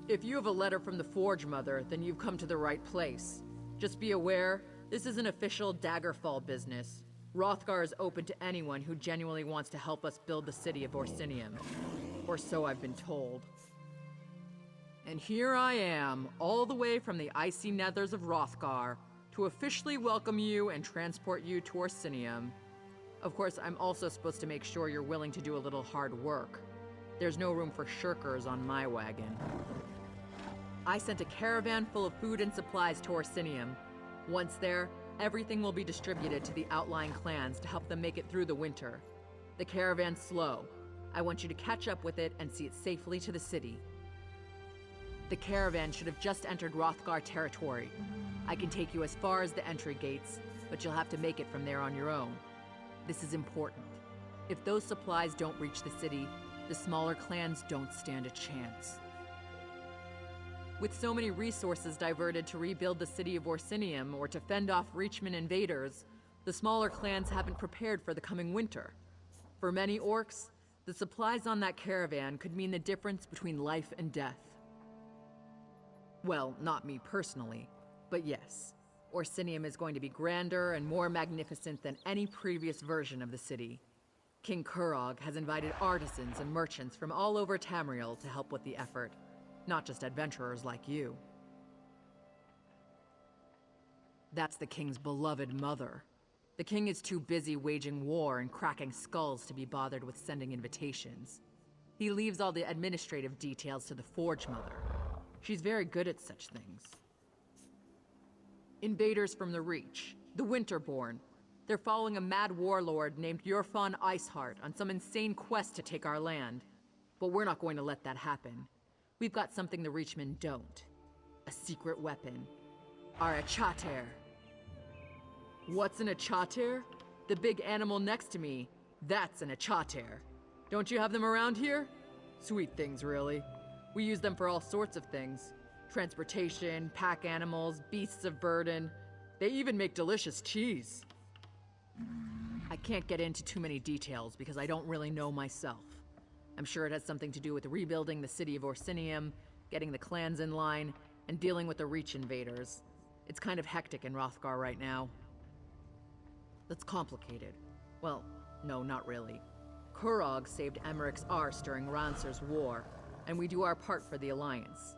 If you have a letter from the Forge Mother, then you've come to the right place. Just be aware, this is an official Daggerfall business. Hrothgar is open to anyone who genuinely wants to help us build the city of Orsinium. Or so I've been told. And here I am, all the way from the icy nethers of Hrothgar, to officially welcome you and transport you to Orsinium. Of course, I'm also supposed to make sure you're willing to do a little hard work. There's no room for shirkers on my wagon. I sent a caravan full of food and supplies to Orsinium. Once there, everything will be distributed to the outlying clans to help them make it through the winter. The caravan's slow. I want you to catch up with it and see it safely to the city. The caravan should have just entered Hrothgar territory. I can take you as far as the entry gates, but you'll have to make it from there on your own. This is important. If those supplies don't reach the city, the smaller clans don't stand a chance. With so many resources diverted to rebuild the city of Orsinium or to fend off Reachman invaders, the smaller clans haven't prepared for the coming winter. For many orcs, the supplies on that caravan could mean the difference between life and death. Well, not me personally, but yes. Orsinium is going to be grander and more magnificent than any previous version of the city. King Kurog has invited artisans and merchants from all over Tamriel to help with the effort, not just adventurers like you. That's the king's beloved mother. The king is too busy waging war and cracking skulls to be bothered with sending invitations. He leaves all the administrative details to the Forge Mother. She's very good at such things. Invaders from the Reach, the Winterborn. They're following a mad warlord named Yurfon Iceheart on some insane quest to take our land. But we're not going to let that happen. We've got something the Reachmen don't. A secret weapon. Our Achater. What's an Achater? The big animal next to me. That's an Achater. Don't you have them around here? Sweet things, really. We use them for all sorts of things. Transportation, pack animals, beasts of burden. They even make delicious cheese. I can't get into too many details because I don't really know myself. I'm sure it has something to do with rebuilding the city of Orsinium, getting the clans in line, and dealing with the Reach invaders. It's kind of hectic in Hrothgar right now. That's complicated. Well, no, not really. Kurog saved Emmerich's arse during Ranser's war, and we do our part for the Alliance.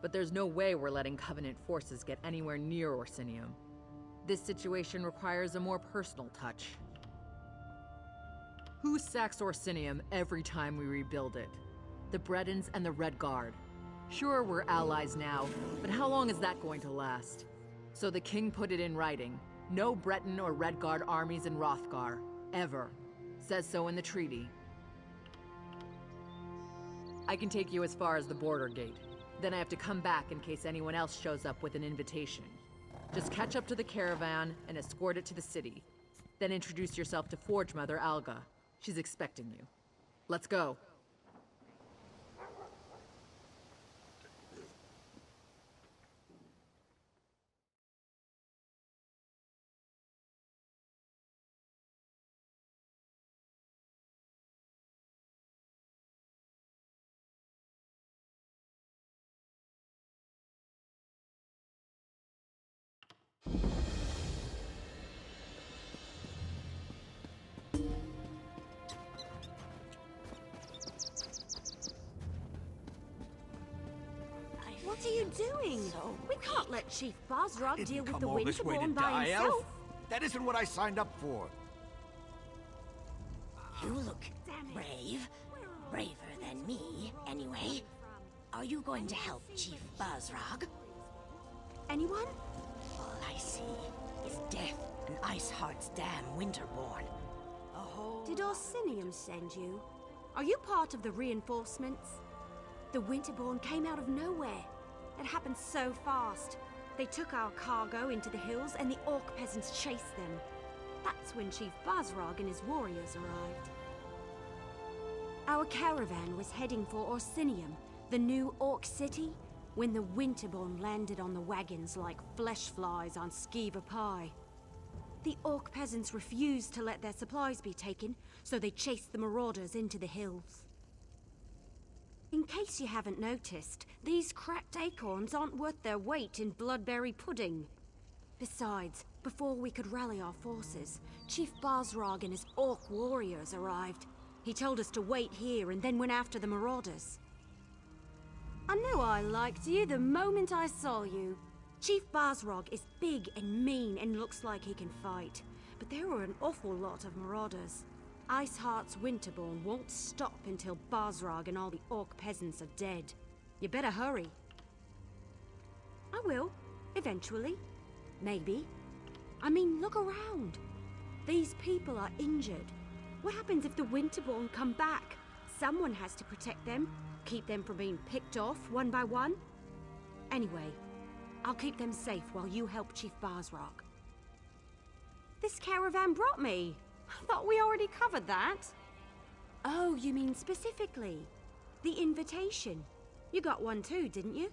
But there's no way we're letting Covenant forces get anywhere near Orsinium. This situation requires a more personal touch. Who sacks Orsinium every time we rebuild it? The Bredons and the Red Guard. Sure, we're allies now, but how long is that going to last? So the king put it in writing. No Breton or Red Guard armies in Hrothgar. Ever. Says so in the treaty. I can take you as far as the border gate. Then I have to come back in case anyone else shows up with an invitation. Just catch up to the caravan and escort it to the city. Then introduce yourself to Forge Mother Alga. She's expecting you. Let's go. What are you doing? We can't let Chief Basrog deal with the Winterborn by die, himself. Elf. That isn't what I signed up for. You look brave. Braver than me, anyway. Are you going to help Chief Basrog? Anyone? All I see is death and Iceheart's damn Winterborn. Did Orsinium send you? Are you part of the reinforcements? The Winterborn came out of nowhere. It happened so fast. They took our cargo into the hills and the orc peasants chased them. That's when Chief Basrog and his warriors arrived. Our caravan was heading for Orsinium, the new orc city, when the Winterborn landed on the wagons like flesh flies on skeever pie. The orc peasants refused to let their supplies be taken, so they chased the marauders into the hills. In case you haven't noticed, these cracked acorns aren't worth their weight in bloodberry pudding. Besides, before we could rally our forces, Chief Basrog and his orc warriors arrived. He told us to wait here and then went after the marauders. I knew I liked you the moment I saw you. Chief Basrog is big and mean and looks like he can fight. But there are an awful lot of marauders. Iceheart's Winterborn won't stop until Basrog and all the orc peasants are dead. You better hurry. I will, eventually. Maybe. I mean, look around. These people are injured. What happens if the Winterborn come back? Someone has to protect them, keep them from being picked off one by one. Anyway, I'll keep them safe while you help Chief Basrog. This caravan brought me. I thought we already covered that. Oh, you mean specifically? The invitation. You got one too, didn't you?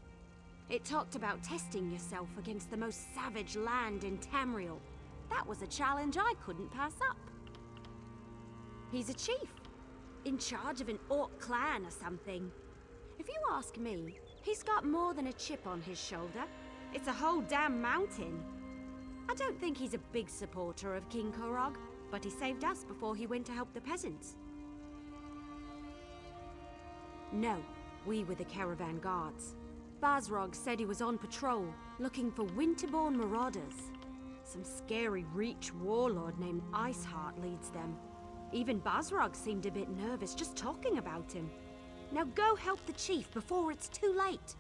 It talked about testing yourself against the most savage land in Tamriel. That was a challenge I couldn't pass up. He's a chief, in charge of an orc clan or something. If you ask me, he's got more than a chip on his shoulder. It's a whole damn mountain. I don't think he's a big supporter of King Korog, but he saved us before he went to help the peasants. No, we were the caravan guards. Basrog said he was on patrol, looking for Winterborn marauders. Some scary Reach warlord named Iceheart leads them. Even Basrog seemed a bit nervous just talking about him. Now go help the chief before it's too late.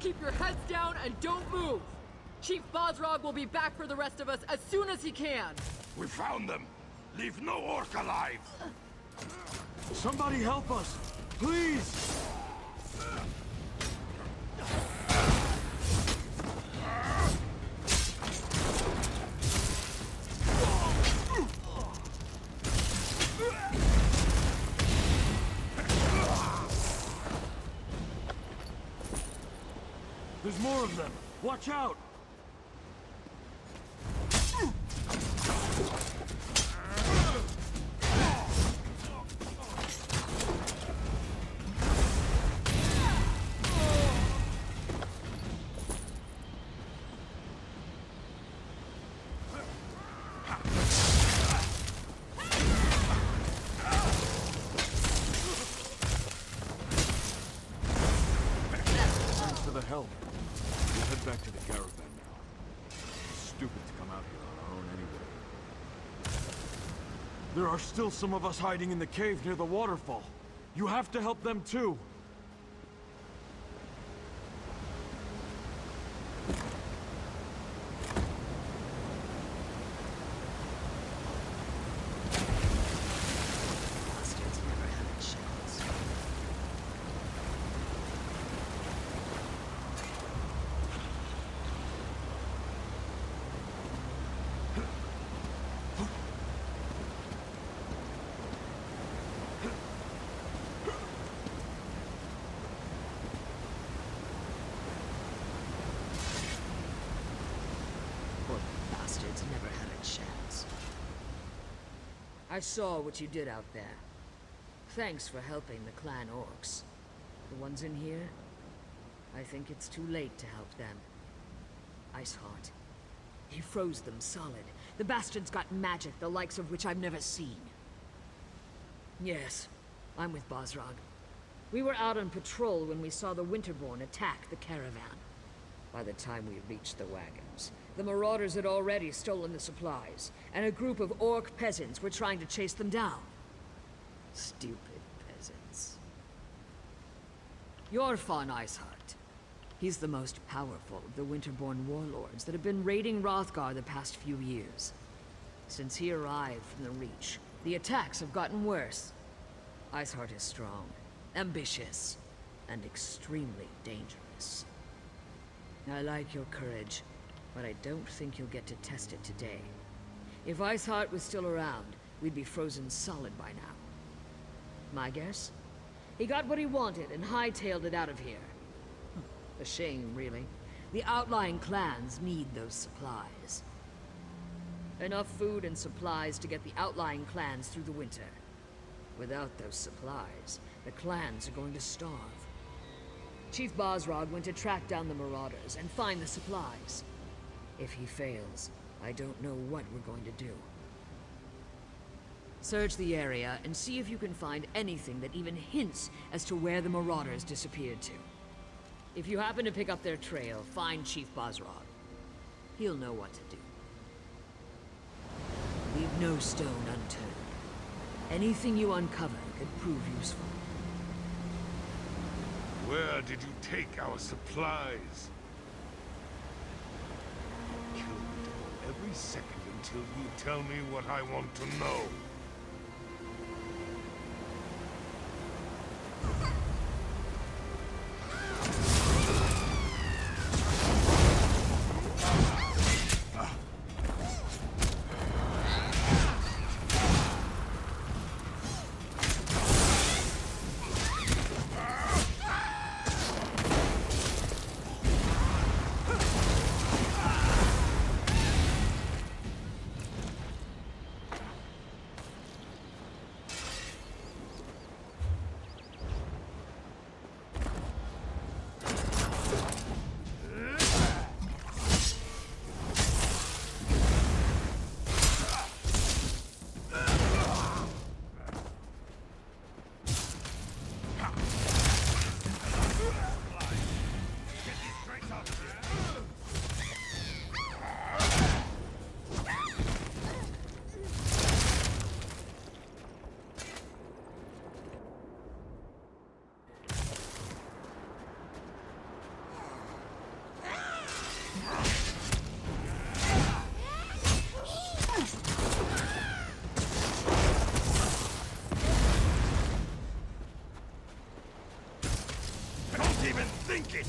Keep your heads down and don't move! Chief Basrog will be back for the rest of us as soon as he can! We found them. Leave no orc alive. Somebody help us! Please! There's more of them! Watch out! Thanks for the help. We'll head back to the caravan now. It's stupid to come out here on our own anyway. There are still some of us hiding in the cave near the waterfall. You have to help them too. Bastards never had a chance. Bastards never had a chance. I saw what you did out there. Thanks for helping the clan orcs. The ones in here? I think it's too late to help them. Iceheart. He froze them solid. The bastards got magic the likes of which I've never seen. Yes, I'm with Bosrog. We were out on patrol when we saw the Winterborn attack the caravan. By the time we reached the wagons, the marauders had already stolen the supplies, and a group of orc peasants were trying to chase them down. Stupid peasants. You're Fawn Iceheart. He's the most powerful of the Winterborn warlords that have been raiding Hrothgar the past few years. Since he arrived from the Reach, the attacks have gotten worse. Iceheart is strong, ambitious, and extremely dangerous. I like your courage, but I don't think you'll get to test it today. If Iceheart was still around, we'd be frozen solid by now. My guess? He got what he wanted and hightailed it out of here. A shame, really. The outlying clans need those supplies. Enough food and supplies to get the outlying clans through the winter. Without those supplies, the clans are going to starve. Chief Bosrog went to track down the marauders and find the supplies. If he fails, I don't know what we're going to do. Search the area and see if you can find anything that even hints as to where the marauders disappeared to. If you happen to pick up their trail, find Chief Bosrog. He'll know what to do. Leave no stone unturned. Anything you uncover could prove useful. Where did you take our supplies? Kill me every second until you tell me what I want to know. Think it!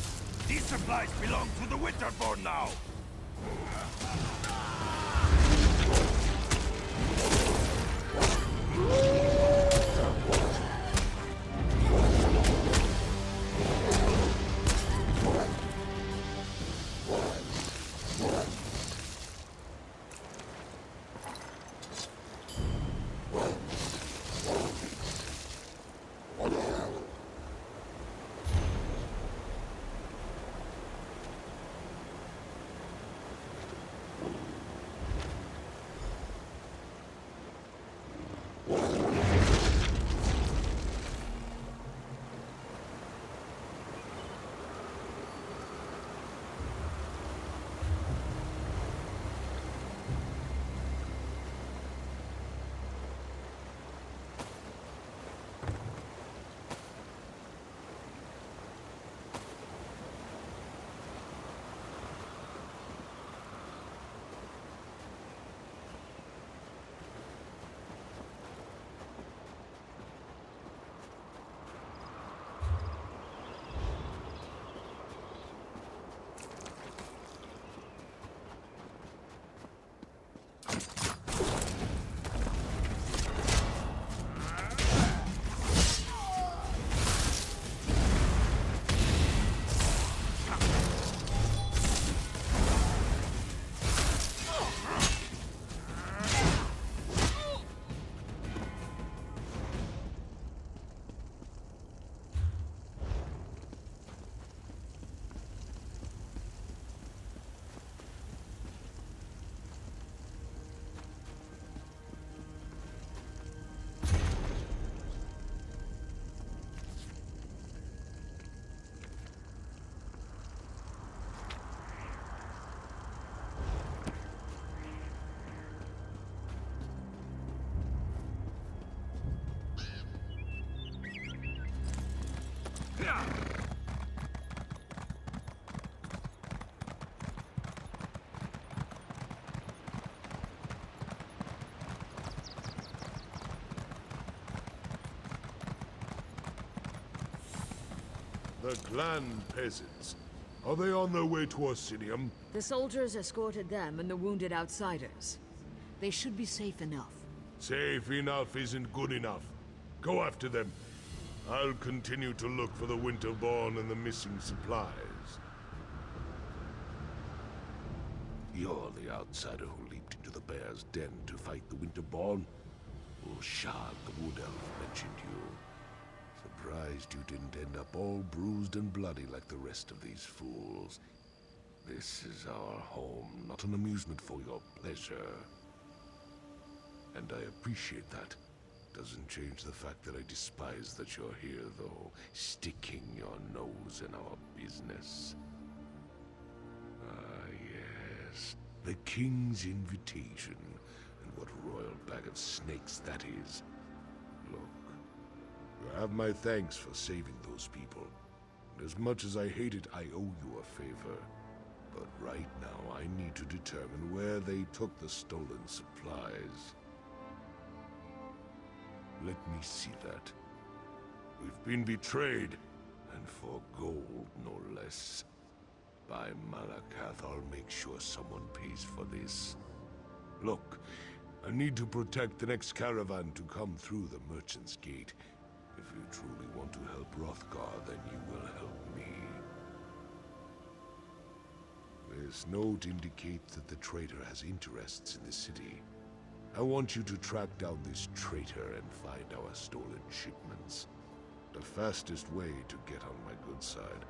These supplies belong to the Winterborn now! The clan peasants. Are they on their way to Orsinium? The soldiers escorted them and the wounded outsiders. They should be safe enough. Safe enough isn't good enough. Go after them. I'll continue to look for the Winterborn and the missing supplies. You're the outsider who leaped into the bear's den to fight the Winterborn? Shad, the Wood Elf, mentioned you. Surprised you didn't end up all bruised and bloody like the rest of these fools. This is our home, not an amusement for your pleasure. And I appreciate that. Doesn't change the fact that I despise that you're here, though, sticking your nose in our business. Ah, yes. The King's invitation. And what royal bag of snakes that is. Look, you have my thanks for saving those people. And as much as I hate it, I owe you a favor. But right now, I need to determine where they took the stolen supplies. Let me see that. We've been betrayed, and for gold, no less. By Malakath, I'll make sure someone pays for this. Look, I need to protect the next caravan to come through the Merchant's Gate. If you truly want to help Hrothgar, then you will help me. This note indicates that the traitor has interests in the city. I want you to track down this traitor and find our stolen shipments. The fastest way to get on my good side,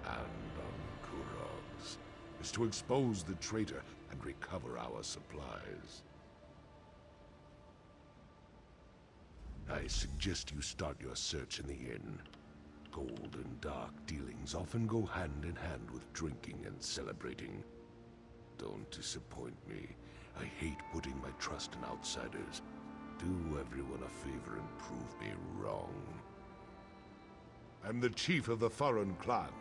and on Kurog's, is to expose the traitor and recover our supplies. I suggest you start your search in the inn. Gold and dark dealings often go hand in hand with drinking and celebrating. Don't disappoint me. I hate putting my trust in outsiders. Do everyone a favor and prove me wrong. I'm the chief of the Farron clan,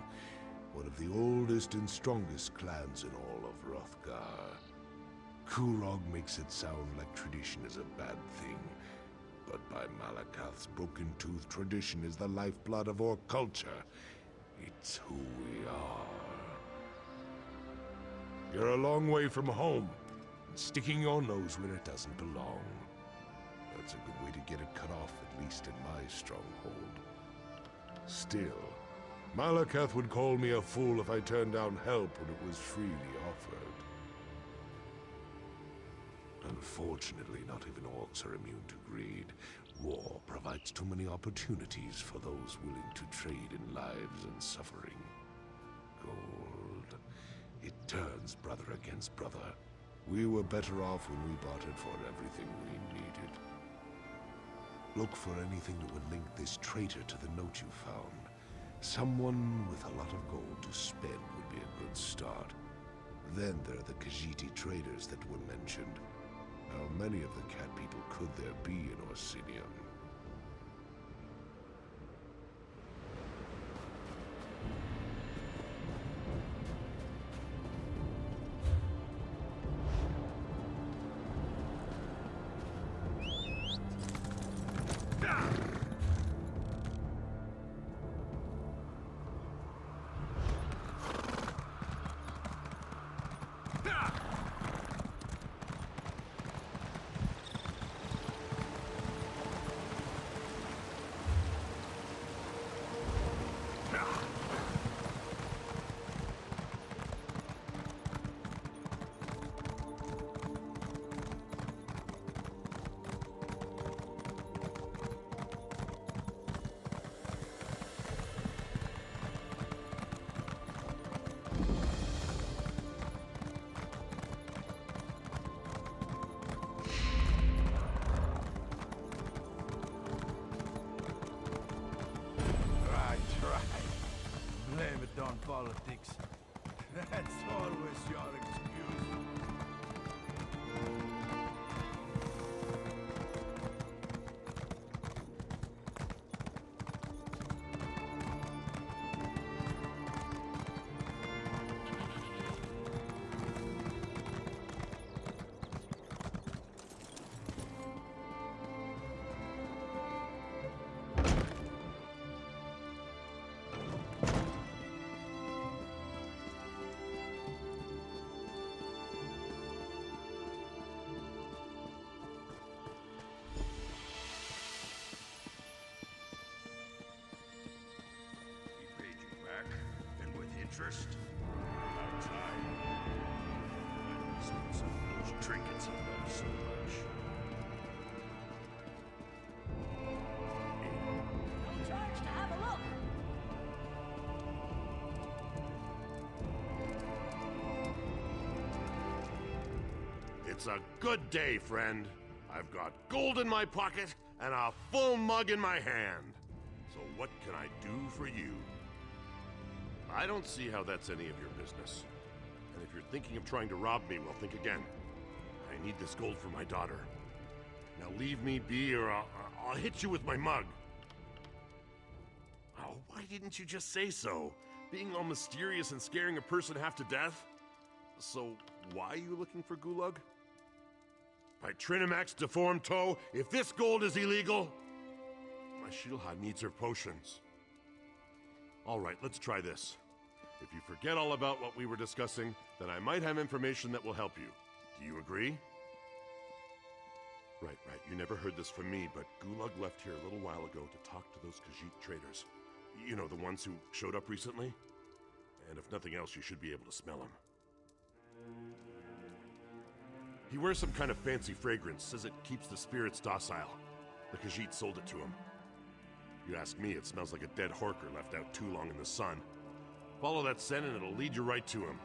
one of the oldest and strongest clans in all of Hrothgar. Kurog makes it sound like tradition is a bad thing, but by Malakath's broken tooth, tradition is the lifeblood of our culture. It's who we are. You're a long way from home. Sticking your nose where it doesn't belong. That's a good way to get it cut off, at least in my stronghold. Still, Malakath would call me a fool if I turned down help when it was freely offered. Unfortunately, not even orcs are immune to greed. War provides too many opportunities for those willing to trade in lives and suffering. Gold. It turns brother against brother. We were better off when we bartered for everything we needed. Look for anything that would link this traitor to the note you found. Someone with a lot of gold to spend would be a good start. Then there are the Khajiit traders that were mentioned. How many of the cat people could there be in Orsinium? Blame it on politics. That's always your excuse. interest? About time. Some of those trinkets I love so much. No charge to have a look. It's a good day, friend. I've got gold in my pocket and a full mug in my hand. So what can I do for you? I don't see how that's any of your business. And if you're thinking of trying to rob me, well, think again. I need this gold for my daughter. Now leave me be or I'll hit you with my mug. Oh, why didn't you just say so? Being all mysterious and scaring a person half to death? So, why are you looking for Gulag? By Trinimax deformed toe, if this gold is illegal, my Shilha needs her potions. All right, let's try this. If you forget all about what we were discussing, then I might have information that will help you. Do you agree? Right. You never heard this from me, but Gulag left here a little while ago to talk to those Khajiit traders. You know, the ones who showed up recently? And if nothing else, you should be able to smell him. He wears some kind of fancy fragrance, says it keeps the spirits docile. The Khajiit sold it to him. You ask me, it smells like a dead horker left out too long in the sun. Follow that scent and it'll lead you right to him.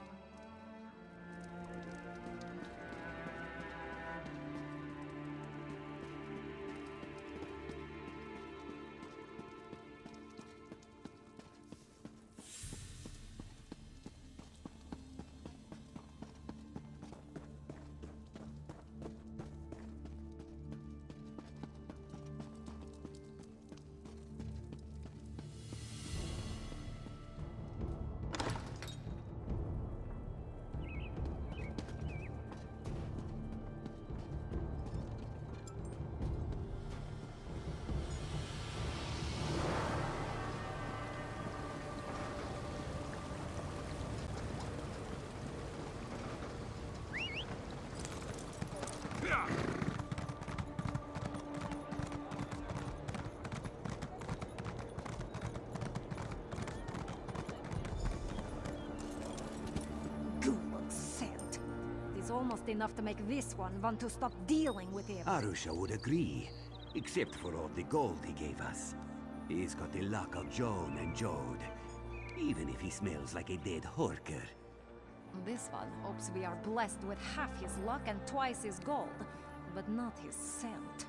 Gulag's scent. It is almost enough to make this one want to stop dealing with him. Arusha would agree, except for all the gold he gave us. He's got the luck of Joan and Jode, even if he smells like a dead horker. This one hopes we are blessed with half his luck and twice his gold, but not his scent.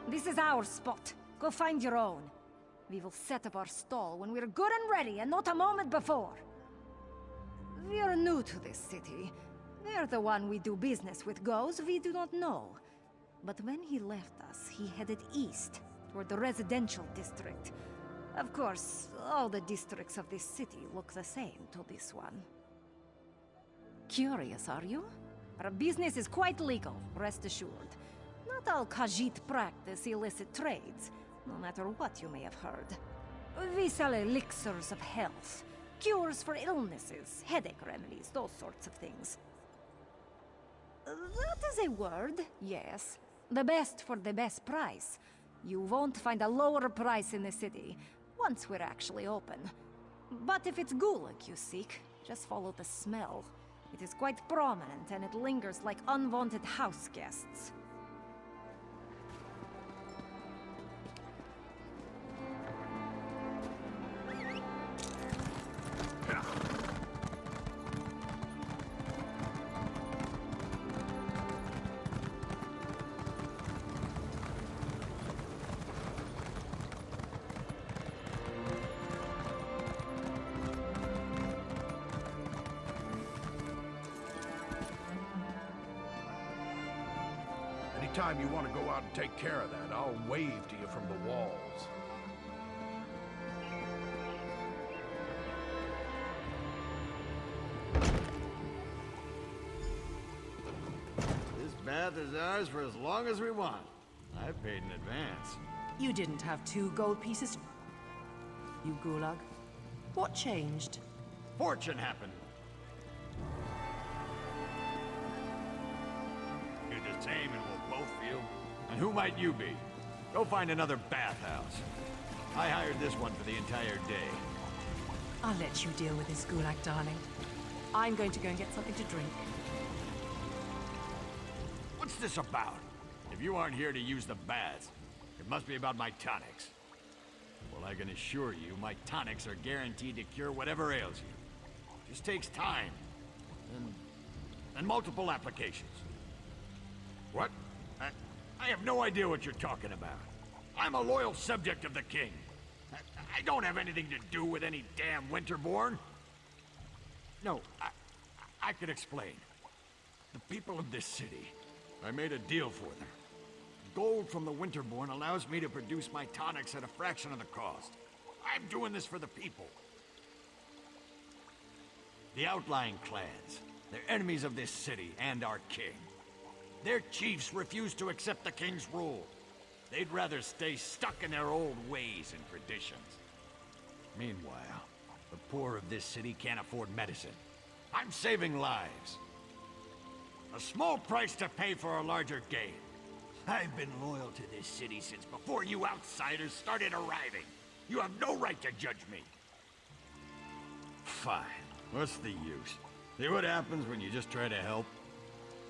This is our spot. Go find your own. We will set up our stall when we're good and ready, and not a moment before. We are new to this city. Where the one we do business with goes, we do not know. But when he left us, he headed east, toward the residential district. Of course, all the districts of this city look the same to this one. Curious, are you? Our business is quite legal, rest assured. Not all Khajiit practice illicit trades, no matter what you may have heard. We sell elixirs of health, cures for illnesses, headache remedies, those sorts of things. That is a word, yes. The best for the best price. You won't find a lower price in the city, once we're actually open. But if it's Gulag you seek, just follow the smell. It is quite prominent and it lingers like unwanted house guests. Anytime you want to go out and take care of that, I'll wave to you from the walls. This bath is ours for as long as we want. I paid in advance. You didn't have 2 gold pieces, you Gulag. What changed? Fortune happened. You're the same and we'll both feel. And who might you be? Go find another bathhouse. I hired this one for the entire day. I'll let you deal with this, Gulag, darling. I'm going to go and get something to drink. What's this about? If you aren't here to use the baths, it must be about my tonics. Well, I can assure you, my tonics are guaranteed to cure whatever ails you. Just takes time. And multiple applications. What? I have no idea what you're talking about. I'm a loyal subject of the king. I don't have anything to do with any damn Winterborn. No, I could explain. The people of this city, I made a deal for them. Gold from the Winterborn allows me to produce my tonics at a fraction of the cost. I'm doing this for the people. The outlying clans, they're enemies of this city and our king. Their chiefs refuse to accept the king's rule. They'd rather stay stuck in their old ways and traditions. Meanwhile, the poor of this city can't afford medicine. I'm saving lives. A small price to pay for a larger gain. I've been loyal to this city since before you outsiders started arriving. You have no right to judge me. Fine. What's the use? See what happens when you just try to help?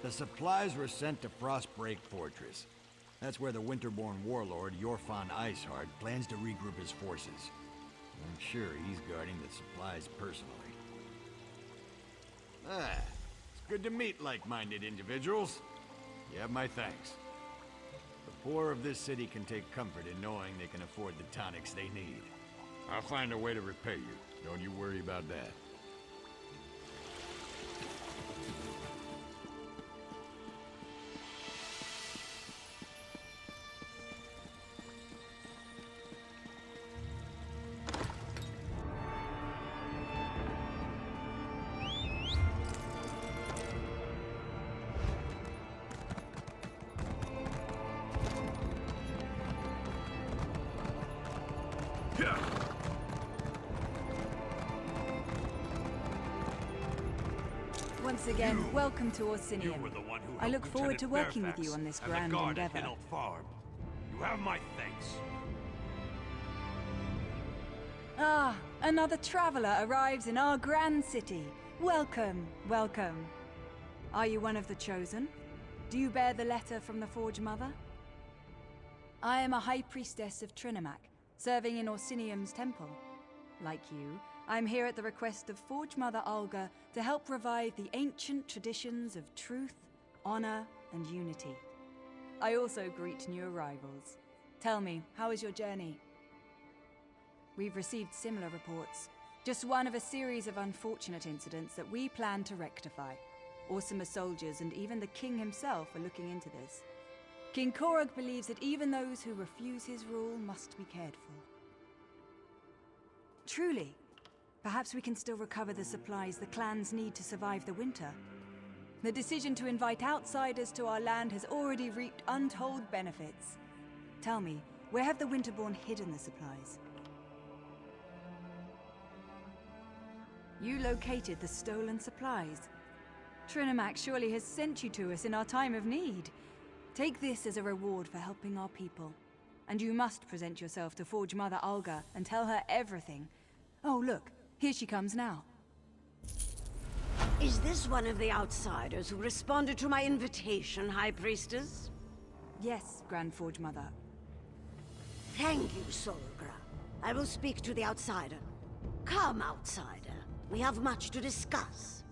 The supplies were sent to Frostbreak Fortress. That's where the Winterborn warlord, Yorfan Iceheart, plans to regroup his forces. I'm sure he's guarding the supplies personally. It's good to meet like-minded individuals. You have my thanks. The poor of this city can take comfort in knowing they can afford the tonics they need. I'll find a way to repay you. Don't you worry about that. Once again, welcome to Orsinium. I look forward to working with you on this grand endeavor. You have my thanks. Ah, another traveler arrives in our grand city. Welcome, welcome. Are you one of the chosen? Do you bear the letter from the Forge Mother? I am a high priestess of Trinimac, serving in Orsinium's temple. Like you, I'm here at the request of Forge Mother Olga to help revive the ancient traditions of truth, honor, and unity. I also greet new arrivals. Tell me, how is your journey? We've received similar reports. Just one of a series of unfortunate incidents that we plan to rectify. Orsimer soldiers and even the king himself are looking into this. King Korog believes that even those who refuse his rule must be cared for. Truly, perhaps we can still recover the supplies the clans need to survive the winter. The decision to invite outsiders to our land has already reaped untold benefits. Tell me, where have the Winterborn hidden the supplies? You located the stolen supplies. Trinimac surely has sent you to us in our time of need. Take this as a reward for helping our people. And you must present yourself to Forge Mother Olga and tell her everything. Oh, look, here she comes now. Is this one of the outsiders who responded to my invitation, High Priestess? Yes, Grand Forge Mother. Thank you, Solgra. I will speak to the outsider. Come, outsider. We have much to discuss.